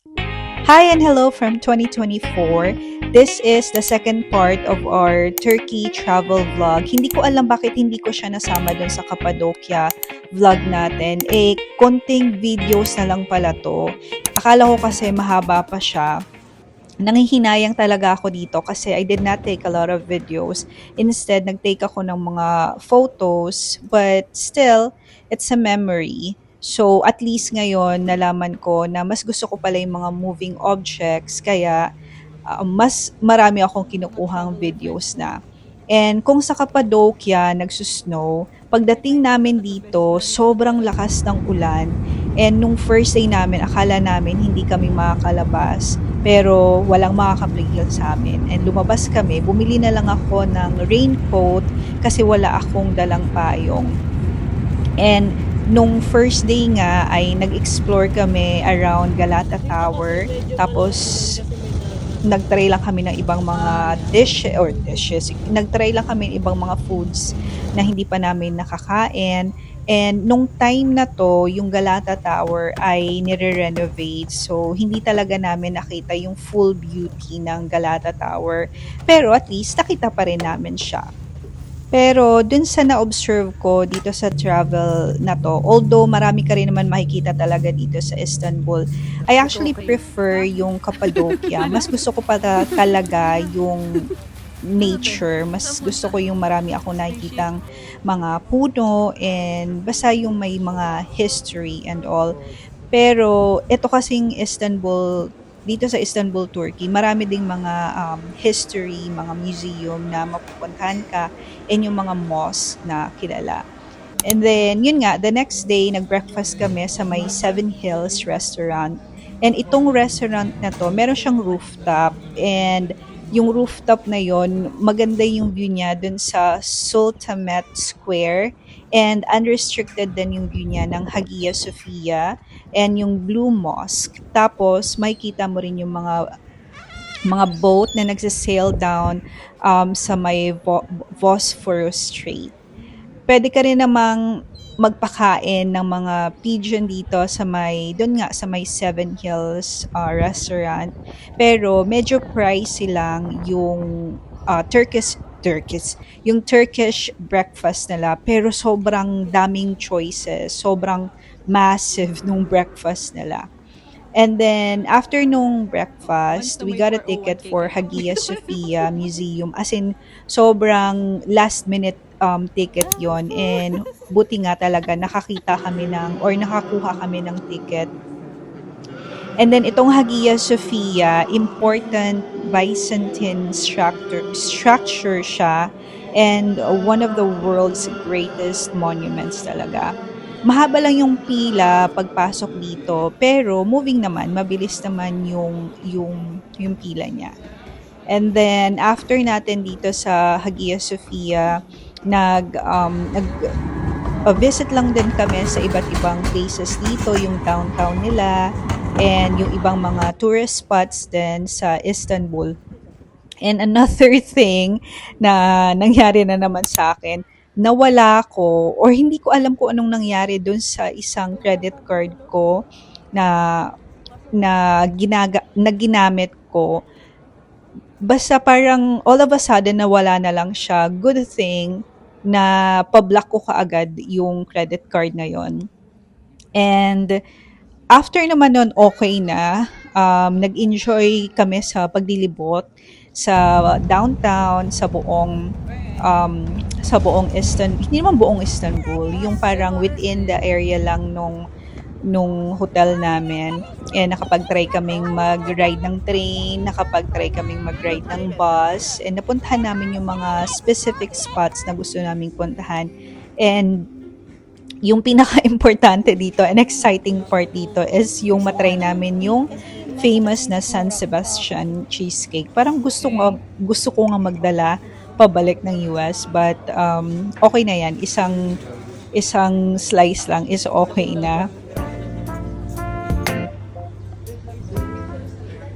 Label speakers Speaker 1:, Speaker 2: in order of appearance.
Speaker 1: Hi and hello from 2024. This is the second part of our Turkey travel vlog. Hindi ko alam bakit hindi ko siya nasama dun sa Cappadocia vlog natin. Konting videos na lang pala to. Akala ko kasi mahaba pa siya. Nanghihinayang talaga ako dito kasi I did not take a lot of videos. Instead, nag-take ako ng mga photos, but still, it's a memory. So, at least ngayon, nalaman ko na mas gusto ko pala yung mga moving objects, kaya mas marami akong kinukuhang videos na. And kung sa Cappadocia nagsusnow, pagdating namin dito, sobrang lakas ng ulan. And nung first day namin, akala namin hindi kami makakalabas. Pero walang makakapigil sa amin. And lumabas kami, bumili na lang ako ng raincoat kasi wala akong dalang payong. And nung first day nga ay nag-explore kami around Galata Tower. Tapos nagtry lang kami ng ibang mga dishes. Nagtry lang kami ng ibang mga foods na hindi pa namin nakakain. And nung time na to, yung Galata Tower ay nire-renovate. So, hindi talaga namin nakita yung full beauty ng Galata Tower. Pero at least nakita pa rin namin siya. Pero dun sa na-observe ko dito sa travel na to, although marami ka rin naman makikita talaga dito sa Istanbul, I actually prefer yung Cappadocia. Mas gusto ko pa talaga yung nature. Mas gusto ko yung marami ako nakikitang mga puno and basta yung may mga history and all. Pero ito kasing dito sa Istanbul, Turkey, marami ding mga history, mga museum na mapupuntahan ka and yung mga mosque na kilala. And then, yun nga, the next day, nag-breakfast kami sa may Seven Hills restaurant. And itong restaurant na to, meron siyang rooftop. And yung rooftop na yon, maganda yung view niya dun sa Sultanahmet Square. And unrestricted din yung view niya ng Hagia Sophia and yung Blue Mosque. Tapos, makikita mo rin yung mga boat na nagsasail down sa may Bosphorus Strait. Puwede ka rin namang magpakain ng mga pigeon dito sa may Seven Hills restaurant. Pero medyo pricey lang yung yung Turkish breakfast nila. Pero sobrang daming choices, sobrang massive nung breakfast nila. And then, after nung breakfast, we got a ticket for Hagia Sophia Museum. As in, sobrang last minute ticket yon. And buti nga talaga, nakakuha kami ng ticket. And then, itong Hagia Sophia, important Byzantine structure siya. And one of the world's greatest monuments talaga. Mahaba lang yung pila pagpasok dito, pero moving naman, mabilis naman yung pila niya. And then after natin dito sa Hagia Sophia, visit lang din kami sa iba't ibang places dito, yung downtown nila and yung ibang mga tourist spots din sa Istanbul. And another thing na nangyari na naman sa akin, nawala ko or hindi ko alam kung anong nangyari dun sa isang credit card ko na na ginamit ko. Basta parang all of a sudden nawala na lang siya. Good thing na pa-block ko kaagad yung credit card na yon. And after naman nun, okay na. Nag-enjoy kami sa paglilibot sa downtown, sa buong Istanbul. Hindi naman buong Istanbul, yung parang within the area lang nung hotel namin. Nakapag-try kaming mag-ride ng train, nakapag-try kaming mag-ride ng bus, and napuntahan namin yung mga specific spots na gusto naming puntahan. And yung pinaka-importante dito and exciting part dito is yung matry namin yung famous na San Sebastian cheesecake. Parang gusto ko nga magdala pabalik ng US, but okay na yan. Isang slice lang is okay na.